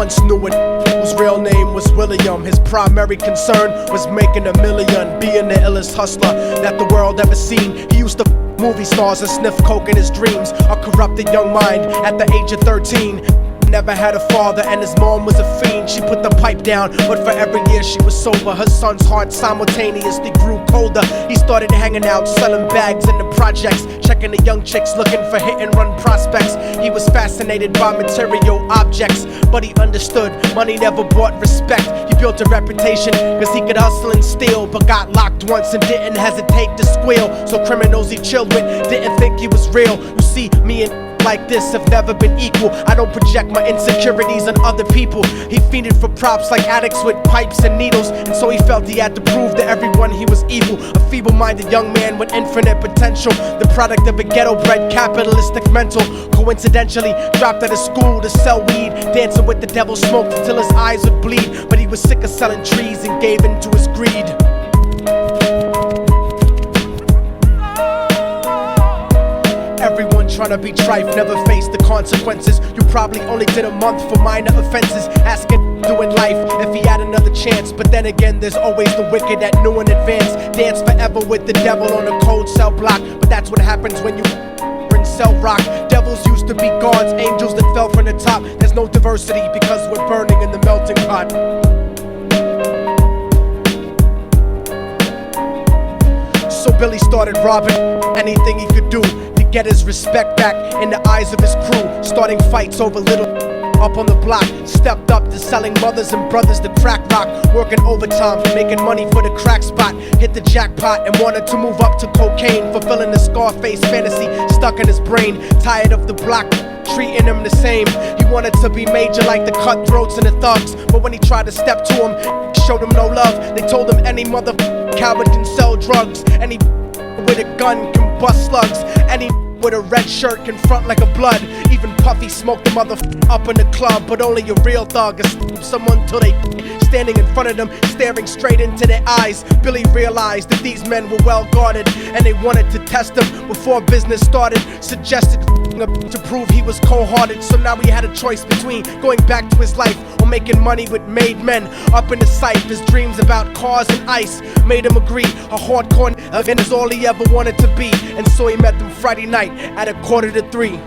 once knew it, whose real name was William. His primary concern was making $1 million, being the illest hustler that the world ever seen. He used to movie stars and sniff coke in his dreams. A corrupted young mind at the age of 13. Never had a father and his mom was a fiend. She put the pipe down, but for every year she was sober, her son's heart simultaneously grew colder. He started hanging out, selling bags in the projects, checking the young chicks looking for hit and run prospects. He was fascinated by material objects, but he understood money never bought respect. He built a reputation cause he could hustle and steal, but got locked once and didn't hesitate to squeal. So criminals he chilled with didn't think he was real. You see, me and like this have never been equal. I don't project my insecurities on other people. He fiended for props like addicts with pipes and needles, and so he felt he had to prove to everyone he was evil. A feeble-minded young man with infinite potential, the product of a ghetto-bred capitalistic mental. Coincidentally dropped out of school to sell weed, dancing with the devil, smoked until his eyes would bleed. But he was sick of selling trees and gave in to his greed. Everyone trying to be trife never faced the consequences. You probably only did a month for minor offenses. Asking doing life if he had another chance. But then again, there's always the wicked that knew in advance. Dance forever with the devil on a cold cell block. But that's what happens when you in cell rock. Devils used to be gods, angels that fell from the top. There's no diversity because we're burning in the melting pot. So Billy started robbing anything he could do to get his respect back in the eyes of his crew. Starting fights over little up on the block. Stepped up to selling mothers and brothers the crack rock. Working overtime, making money for the crack spot. Hit the jackpot and wanted to move up to cocaine, fulfilling the Scarface fantasy stuck in his brain. Tired of the block treating him the same. He wanted to be major like the cutthroats and the thugs, but when he tried to step to him, showed him no love. They told him any mother coward can sell drugs, any with a gun can bust slugs, any with a red shirt can front like a blood. Even Puffy smoked the mother up in the club, but only a real thug is someone till they standing in front of them, staring straight into their eyes. Billy realized that these men were well guarded, and they wanted to test him before business started. Suggested to prove he was cold-hearted, so now he had a choice between going back to his life or making money with made men. Up in the sight, his dreams about cars and ice made him agree a hardcore again is all he ever wanted to be, and so he met them Friday night at 2:45.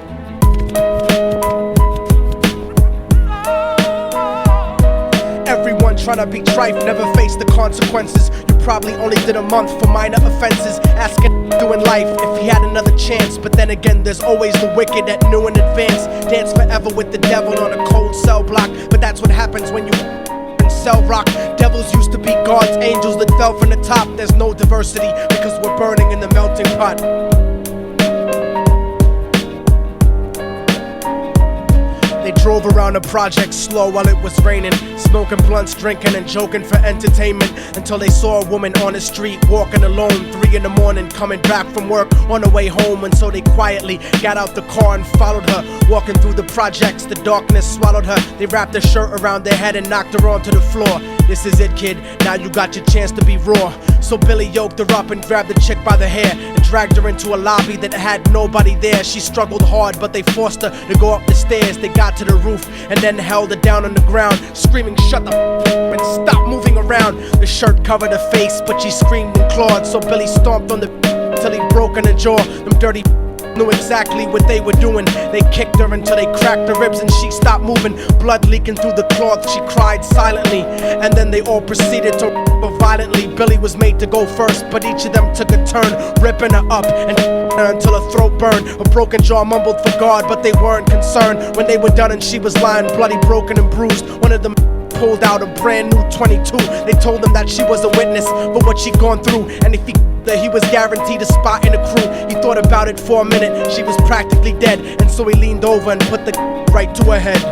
Everyone trying to be trife never faced the consequences. You probably only did a month for minor offenses. Asking doing life if he had another chance. But then again, there's always the wicked that knew in advance. Dance forever with the devil on a cold cell block. But that's what happens when you cell rock. Devils used to be gods, angels that fell from the top. There's no diversity because we're burning in the melting pot. They drove around the project slow while it was raining, smoking blunts, drinking and joking for entertainment, until they saw a woman on the street walking alone, 3 in the morning, coming back from work on her way home. And so they quietly got out the car and followed her. Walking through the projects, the darkness swallowed her. They wrapped her shirt around their head and knocked her onto the floor. This is it, kid, now you got your chance to be raw. So Billy yoked her up and grabbed the chick by the hair and dragged her into a lobby that had nobody there. She struggled hard, but they forced her to go up the stairs. They got to the roof and then held her down on the ground, screaming, "Shut the and stop moving around." The shirt covered her face, but she screamed and clawed. So Billy stomped on the till he broke in her jaw. Them dirty knew exactly what they were doing. They kicked her until they cracked her ribs and she stopped moving. Blood leaking through the cloth, she cried silently. And then they all proceeded to rip her violently. Billy was made to go first, but each of them took a turn, ripping her up and her until her throat burned. Her broken jaw mumbled for God, but they weren't concerned. When they were done and she was lying bloody, broken and bruised, one of them pulled out a brand new 22. They told him that she was a witness for what she'd gone through, and if he was guaranteed a spot in the crew. He thought about it for a minute, she was practically dead, and so he leaned over and put the right to her head.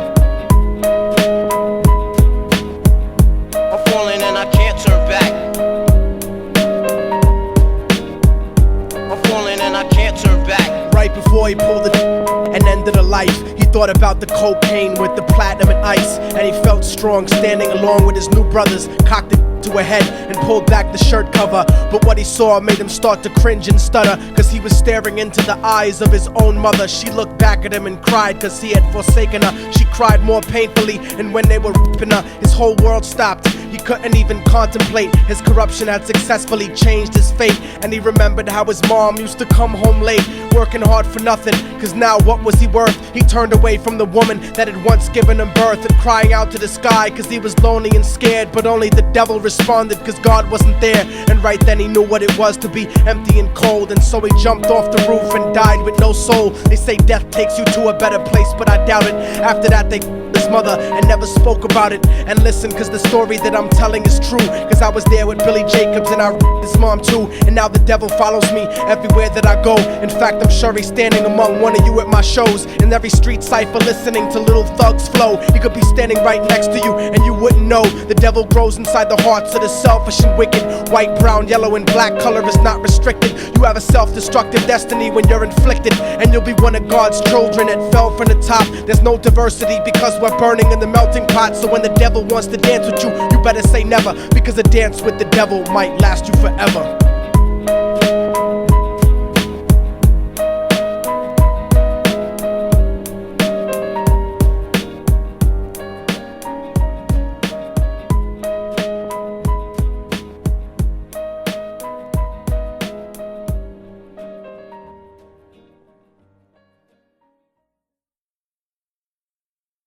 I'm falling and I can't turn back. I'm falling and I can't turn back. Right before he pulled it and ended her life, he thought about the cocaine with the platinum and ice, and he felt strong standing along with his new brothers. Cocked it up to her head and pulled back the shirt cover. But what he saw made him start to cringe and stutter, cause he was staring into the eyes of his own mother. She looked back at him and cried cause he had forsaken her. She cried more painfully, and when they were ripping her, his whole world stopped. He couldn't even contemplate. His corruption had successfully changed his fate, and he remembered how his mom used to come home late, working hard for nothing, cause now what was he worth? He turned away from the woman that had once given him birth, and crying out to the sky cause he was lonely and scared. But only the devil responded cause God wasn't there, and right then he knew what it was to be empty and cold. And so he jumped off the roof and died with no soul. They say death takes you to a better place, but I doubt it. After that they his mother and never spoke about it. And listen, cause the story that I'm telling is true, cause I was there with Billy Jacobs and I his mom too. And now the devil follows me everywhere that I go. In fact, I'm sure he's standing among one of you at my shows, in every street cipher listening to little thugs flow. He could be standing right next to you and you wouldn't know. The devil grows inside the hearts of the selfish and wicked. White, brown, yellow and black color is not restricted. You have a self-destructive destiny when you're inflicted, and you'll be one of God's children that fell from the top. There's no diversity because we're burning in the melting pot. So when the devil wants to dance with you, you better say never, because a dance with the devil might last you forever.